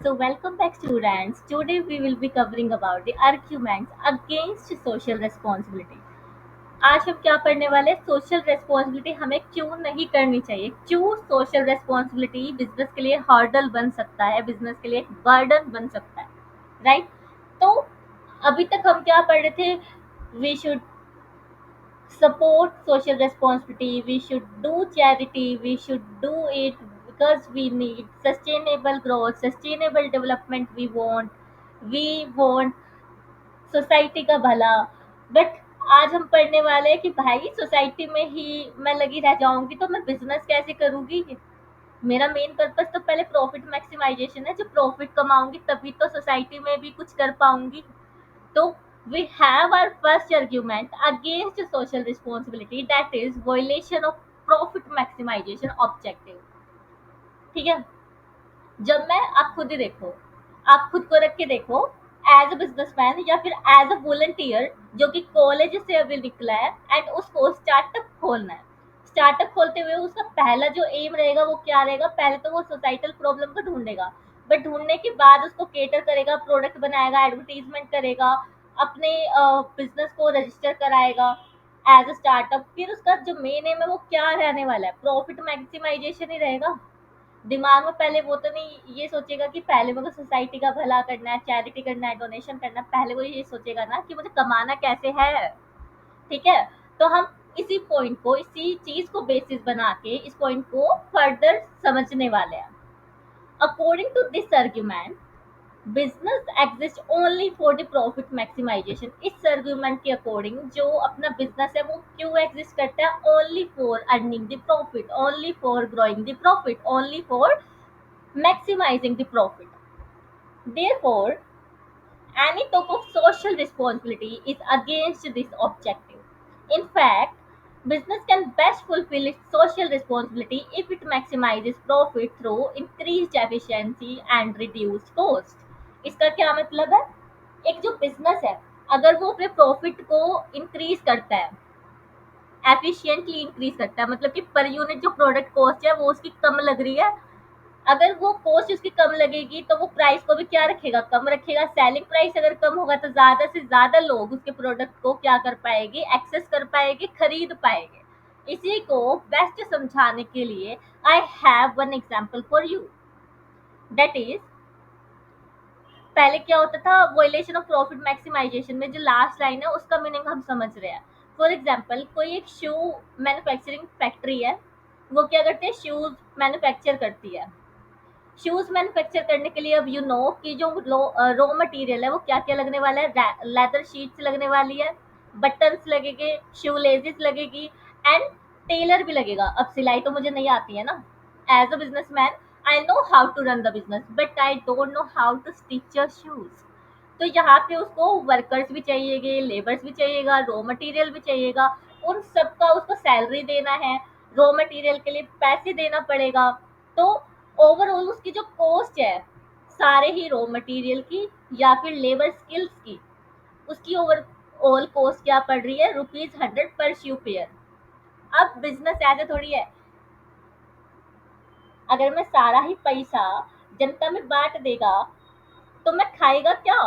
So welcome back students. Today we will be covering about the arguments against social responsibility. आज हम क्या पढ़ने वाले हैं? सोशल रिस्पॉन्सिबिलिटी हमें क्यों नहीं करनी चाहिए, क्यों सोशल रिस्पॉन्सिबिलिटी बिजनेस के लिए हर्डल बन सकता है, बिजनेस के लिए एक बर्डन बन सकता है, राइट? तो अभी तक हम क्या पढ़ रहे थे? We should support social responsibility, we should do charity, we should do it because we need sustainable growth, sustainable development, we want society का भला। बट आज हम पढ़ने वाले हैं कि भाई सोसाइटी में ही मैं लगी रह जाऊंगी तो मैं बिजनेस कैसे करूंगी। मेरा मेन पर्पस तो पहले प्रॉफिट मैक्सिमाइजेशन है, जब प्रॉफिट कमाऊंगी तभी तो सोसाइटी में भी कुछ कर पाऊंगी। So we have our first argument against social responsibility, that is violation of profit maximization objective। ठीक है, जब मैं आप खुद ही देखो, आप खुद को रख के देखो एज अ बिजनेसमैन या फिर एज अ वॉलंटियर जो कि कॉलेज से अभी निकला है एंड उसको स्टार्टअप खोलना है। स्टार्टअप खोलते हुए उसका पहला जो एम रहेगा वो क्या रहेगा? पहले तो वो सोसाइटल प्रॉब्लम को ढूंढेगा, बट ढूंढने के बाद उसको केटर करेगा, प्रोडक्ट बनाएगा, एडवर्टीजमेंट करेगा, अपने बिजनेस को रजिस्टर कराएगा एज अ स्टार्टअप। फिर उसका जो मेन एम है वो क्या रहने वाला है? प्रॉफिट मैक्सिमाइजेशन ही रहेगा। दिमाग में पहले वो तो नहीं ये सोचेगा कि पहले मेरे को सोसाइटी का भला करना है, चैरिटी करना है, डोनेशन करना है। पहले वो ये सोचेगा ना कि मुझे कमाना कैसे है। ठीक है, तो हम इसी पॉइंट को, इसी चीज को बेसिस बना के इस पॉइंट को फर्दर समझने वाले हैं। According to this argument, business exist only for the profit maximisation. इस आर्ग्यूमेंट के अकॉर्डिंग जो अपना बिजनेस है वो क्यों एग्जिस्ट करता है? Only for earning the profit, only for growing the profit, only for maximizing the profit. Therefore, any type of social responsibility is against this objective. In fact, business can best fulfill its social responsibility if it maximizes profit through increased efficiency and reduced cost. इसका क्या मतलब है? एक जो business है, अगर वो अपने प्रॉफिट को इंक्रीज करता है, एफिशिएंटली इंक्रीज करता है, मतलब कि पर यूनिट जो प्रोडक्ट कॉस्ट है वो उसकी कम लग रही है। अगर वो कॉस्ट उसकी कम लगेगी तो वो प्राइस को भी क्या रखेगा? कम रखेगा। सेलिंग प्राइस अगर कम होगा तो ज्यादा से ज्यादा लोग उसके प्रोडक्ट को क्या कर पाएंगे? एक्सेस कर पाएंगे, खरीद पाएंगे। इसी को बेस्ट समझाने के लिए I have one example for you, that is पहले क्या होता था? वॉयलेशन ऑफ प्रॉफिट मैक्सिमाइजेशन में जो लास्ट लाइन है उसका मीनिंग हम समझ रहे हैं। फॉर एग्जाम्पल, कोई एक शू मैन्युफैक्चरिंग फैक्ट्री है, वो क्या करते हैं? शूज मैन्युफैक्चर करती है। शूज मैन्युफैक्चर करने के लिए अब यू नो कि जो रॉ मटेरियल है वो क्या क्या लगने वाला है? लेदर शीट्स लगने वाली है, बटन्स लगेंगे, शू लेजेस लगेगी एंड टेलर भी लगेगा। अब सिलाई तो मुझे नहीं आती है ना। As a businessman I know how to run the business but I don't know how to stitch your shoes. तो यहाँ पे उसको वर्कर्स भी चाहिएगा, लेबर्स भी चाहिएगा, रॉ मटेरियल भी चाहिएगा, उन सबका उसको सैलरी देना है, रॉ मटेरियल के लिए पैसे देना पड़ेगा। तो ओवरऑल उसकी जो कॉस्ट है सारे ही रॉ मटेरियल की या फिर लेबर स्किल्स की, उसकी ओवरऑल कॉस्ट क्या पड़ रही है? ₹100 पर शू पेयर। अब बिजनेस ऐसे थोड़ी है, अगर मैं सारा ही पैसा जनता में बांट देगा तो मैं खाएगा क्या?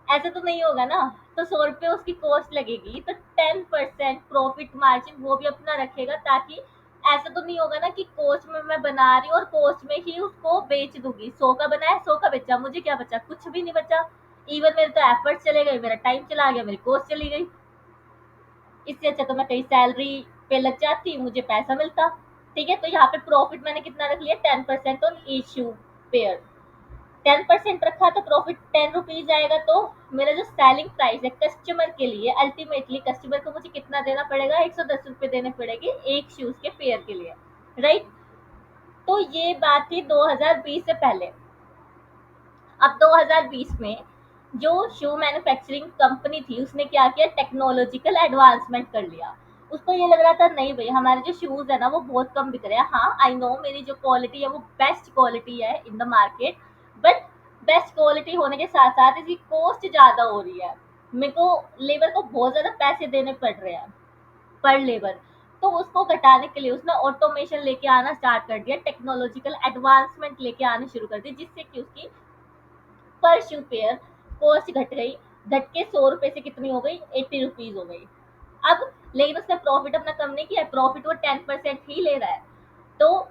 ऐसा तो नहीं होगा ना। तो 100 रुपये उसकी कॉस्ट लगेगी तो 10% प्रॉफिट मार्जिन वो भी अपना रखेगा, ताकि ऐसा तो नहीं होगा ना कि कॉस्ट में मैं बना रही हूँ और कॉस्ट में ही उसको बेच दूंगी। 100 का बनाया, 100 का बेचा, मुझे क्या बचा? कुछ भी नहीं बचा। इवन मेरे तो एफर्ट चले गए, मेरा टाइम चला गया, मेरी कॉस्ट चली गई। इससे अच्छा तो मैं कहीं सैलरी पे लग जाती, मुझे पैसा मिलता। ठीक है, तो यहाँ पे प्रॉफिट मैंने कितना रख लिया? 10% ऑन इशू पेयर। 10% रखा तो प्रॉफिट 10 रुपीज आएगा। तो मेरा जो सेलिंग प्राइस है कस्टमर के लिए, अल्टीमेटली कस्टमर को मुझे कितना देना पड़ेगा? 110 रुपये देने पड़ेगी एक शूज के पेयर के लिए, राइट? तो ये बात थी 2020 से पहले। अब 2020 में जो शू मैन्युफैक्चरिंग कंपनी थी उसने क्या किया? टेक्नोलॉजिकल एडवांसमेंट कर लिया। उसको ये लग रहा था नहीं भाई हमारे जो शूज है ना वो बहुत कम बिक रहे हैं। हाँ आई नो मेरी जो क्वालिटी है वो बेस्ट क्वालिटी है in the market, but best quality होने के साथ साथ इसकी कॉस्ट ज्यादा हो रही है। मेरे को लेबर को बहुत ज्यादा पैसे देने पड़ रहे हैं पर लेबर। तो उसको घटाने के लिए उसने ऑटोमेशन लेके आना स्टार्ट कर दिया, टेक्नोलॉजिकल एडवांसमेंट लेके आने शुरू कर दी, जिससे कि उसकी पर शू पेयर कॉस्ट घट गई, घट के 100 रुपए से कितनी हो गई, 80 रुपीज हो गई। अब लेकिन उसने प्रॉफिट अपना कम नहीं किया, प्रॉफिट वो 10% ही ले रहा है। तो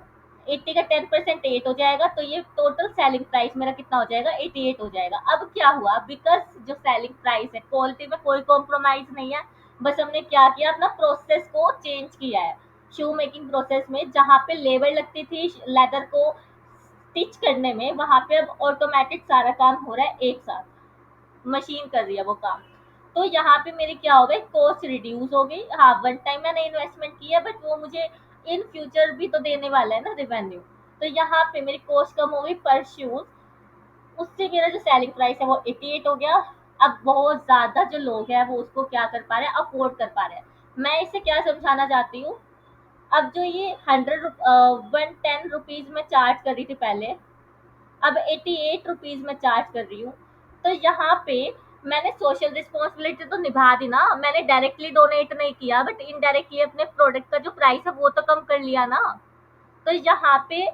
80 का 10% 8 हो जाएगा, तो ये टोटल सेलिंग प्राइस मेरा कितना हो जाएगा, 88 हो जाएगा। अब क्या हुआ, बिकॉज जो सेलिंग प्राइस है, क्वालिटी में कोई कॉम्प्रोमाइज नहीं है, बस हमने क्या किया, अपना प्रोसेस को चेंज किया है। शू मेकिंग प्रोसेस में जहाँ पे लेबर लगती थी लेदर को स्टिच करने में, वहां पे अब ऑटोमेटिक सारा काम हो रहा है, एक साथ मशीन कर रही है वो काम। तो यहाँ पे मेरी क्या हो गई, कॉस्ट रिड्यूस हो गई। हाँ, वन टाइम मैंने इन्वेस्टमेंट किया, बट वो मुझे इन फ्यूचर भी तो देने वाला है ना रेवेन्यू। तो यहाँ पे मेरी कॉस्ट कम हो गई पर शूज, उससे मेरा जो सेलिंग प्राइस है वो 88 हो गया। अब बहुत ज्यादा जो लोग हैं वो उसको क्या कर पा रहे हैं, अफोर्ड कर पा रहे हैं। मैं इससे क्या समझाना चाहती हूँ, अब जो ये 110 रुपीज में चार्ज कर रही थी पहले, अब 88 रुपीज में चार्ज कर रही हूँ। तो यहाँ पे मैंने सोशल रिस्पॉन्सिबिलिटी तो निभा दी ना, मैंने डायरेक्टली डोनेट नहीं किया, बट इनडायरेक्टली अपने प्रोडक्ट का जो प्राइस है वो तो कम कर लिया ना। तो यहाँ पे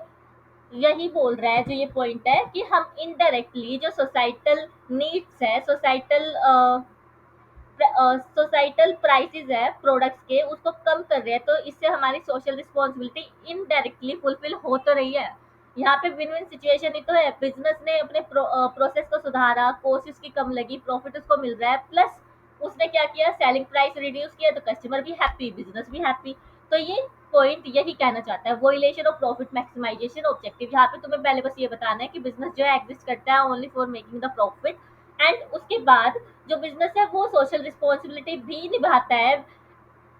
यही बोल रहा है, जो ये पॉइंट है कि हम इनडायरेक्टली जो सोसाइटल नीड्स है, सोसाइटल प्राइसेस है प्रोडक्ट्स के, उसको कम कर रहे हैं, तो इससे हमारी सोशल रिस्पॉन्सिबिलिटी इनडायरेक्टली फुलफिल हो तो रही है। यहाँ पे विन विन सिचुएशन ही तो है, बिजनेस ने अपने प्रोसेस को सुधारा, कॉस्ट उसकी कम लगी, प्रॉफिट उसको मिल रहा है, प्लस उसने क्या किया, सेलिंग प्राइस रिड्यूस किया, तो कस्टमर भी हैप्पी, बिजनेस भी हैप्पी। तो ये पॉइंट यही कहना चाहता है, वोइलेशन ऑफ प्रॉफिट मैक्सिमाइजेशन ऑब्जेक्टिव। यहाँ पे तुम्हें पहले बस ये बताना है कि बिजनेस जो है एग्जिस्ट करता है only for making the profit, and उसके बाद जो बिजनेस है वो सोशल रिस्पॉन्सिबिलिटी भी निभाता है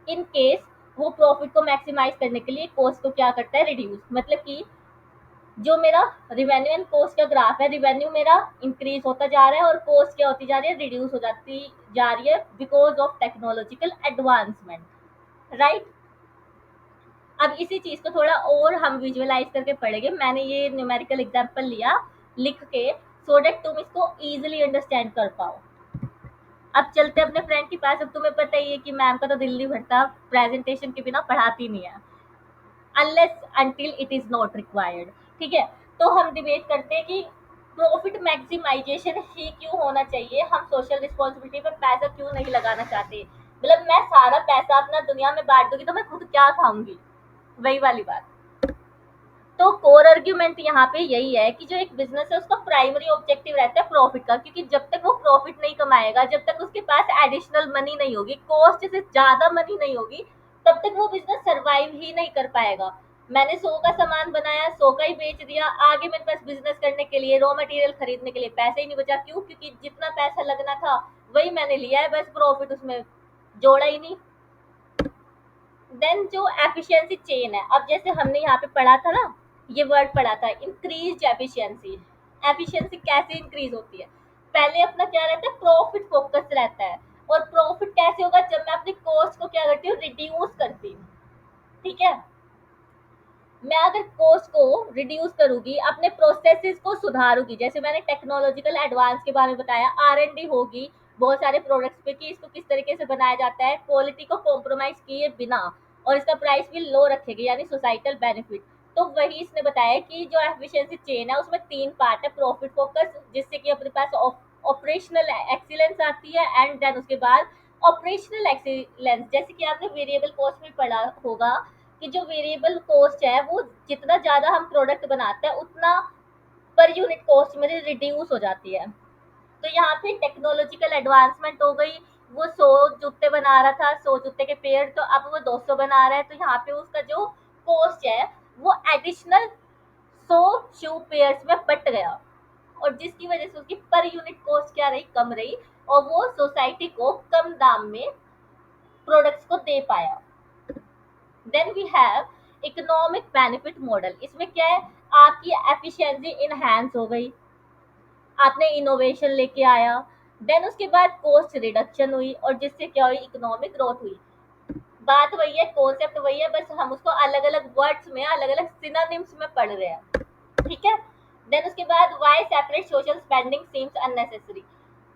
इन केस वो प्रॉफिट को मैक्सिमाइज करने के लिए कॉस्ट को क्या करता है, रिड्यूस। मतलब कि जो मेरा रिवेन्यू एंड कॉस्ट का ग्राफ है, रिवेन्यू मेरा इंक्रीज होता जा रहा है और कॉस्ट क्या होती जा रही है, रिड्यूस हो जाती जा रही है, because of technological advancement, right. अब इसी चीज को थोड़ा और हम विजुअलाइज करके पढ़ेंगे। मैंने ये न्यूमेरिकल एग्जांपल लिया लिख के, सो दैट तुम इसको इजीली अंडरस्टैंड कर पाओ। अब चलते अपने फ्रेंड के पास। अब तुम्हें पता ही है कि मैम का तो दिल नहीं भरता, प्रेजेंटेशन के बिना पढ़ाती नहीं है, unless until it is not required. ठीक है, तो हम डिबेट करते हैं कि प्रॉफिट मैक्सिमाइजेशन ही क्यों होना चाहिए, हम सोशल रिस्पॉन्सिबिलिटी पे पैसा क्यों नहीं लगाना चाहते। मतलब मैं सारा पैसा अपना दुनिया में बांट दूंगी तो मैं खुद क्या खाऊंगी, वही वाली बात। तो कोर आर्ग्यूमेंट यहाँ पे यही है कि जो एक बिजनेस है उसका प्राइमरी ऑब्जेक्टिव रहता है प्रॉफिट का, क्योंकि जब तक वो प्रॉफिट नहीं कमाएगा, जब तक उसके पास एडिशनल मनी नहीं होगी, कॉस्ट से ज्यादा मनी नहीं होगी, तब तक वो बिजनेस सरवाइव ही नहीं कर पाएगा। मैंने 100 का सामान बनाया, 100 का ही बेच दिया, आगे मेरे पास बिजनेस करने के लिए, रॉ मटेरियल खरीदने के लिए पैसे ही नहीं बचा। क्यों? क्योंकि जितना पैसा लगना था वही मैंने लिया है, बस प्रॉफिट उसमें जोड़ा ही नहीं। देन जो एफिशिएंसी चेन है, अब जैसे हमने यहाँ पे पढ़ा था ना, ये वर्ड पढ़ा था, इंक्रीज एफिशिएंसी। एफिशिएंसी कैसे इंक्रीज होती है, पहले अपना क्या रहता है, प्रॉफिट फोकस रहता है। और प्रॉफिट कैसे होगा, जब मैं अपनी कॉस्ट को क्या करती हूँ, रिड्यूस करती हूँ। ठीक है, मैं अगर कॉस्ट को रिड्यूस करूंगी, अपने प्रोसेसेस को सुधारूंगी, जैसे मैंने टेक्नोलॉजिकल एडवांस के बारे में बताया, R&D होगी बहुत सारे प्रोडक्ट्स पे कि इसको किस तरीके से बनाया जाता है क्वालिटी को कॉम्प्रोमाइज किए बिना, और इसका प्राइस भी लो रखेगी, यानी सोसाइटल बेनिफिट। तो वही इसने बताया कि जो एफिशिएंसी चेन है उसमें 3 पार्ट है, प्रॉफिट फोकस, जिससे कि अपने पास ऑपरेशनल एक्सीलेंस आती है, एंड देन उसके बाद ऑपरेशनल एक्सीलेंस, जैसे कि आपने वेरिएबल कॉस्ट में पढ़ा होगा कि जो वेरिएबल कॉस्ट है वो जितना ज्यादा हम प्रोडक्ट बनाते हैं उतना पर यूनिट कॉस्ट मेरी रिड्यूस हो जाती है। तो यहाँ पे टेक्नोलॉजिकल एडवांसमेंट हो गई, वो 100 जूते बना रहा था, 100 जूते के पेड़, तो अब वो 200 बना रहा है, तो यहाँ पे उसका जो कॉस्ट है वो एडिशनल 100 शू पेयर्स में बट गया, और जिसकी वजह से उसकी पर यूनिट कॉस्ट क्या रही, कम रही, और वो सोसाइटी को कम दाम में प्रोडक्ट्स को दे पाया। Then we have economic benefit model. इसमें क्या है, आपकी एफिशिएंसी इनहैंस हो गई, आपने इनोवेशन लेके आया, देन उसके बाद कॉस्ट रिडक्शन हुई, और जिससे क्या हुई, इकोनॉमिक ग्रोथ हुई। बात वही है, कॉन्सेप्ट वही है, बस हम उसको अलग अलग वर्ड्स में, अलग अलग सिनोनिम्स में पढ़ रहे हैं। ठीक है, देन उसके बाद why separate social spending seems unnecessary.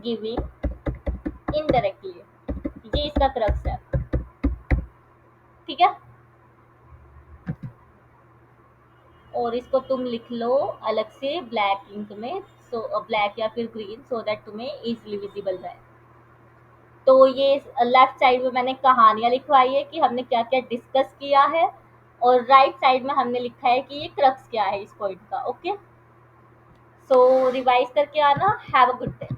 Giving indirectly, ये इसका क्रक्स है। ठीक है, और इसको तुम लिख लो अलग से ब्लैक इंक में, सो ब्लैक या फिर ग्रीन, सो दैट तुम्हें इजीली विजिबल रहे। तो ये लेफ्ट साइड में मैंने कहानियां लिखवाई है कि हमने क्या क्या डिस्कस किया है, और राइट साइड में हमने लिखा है कि ये क्रक्स क्या है इस पॉइंट का। ओके, सो रिवाइज करके आना। Have a good day.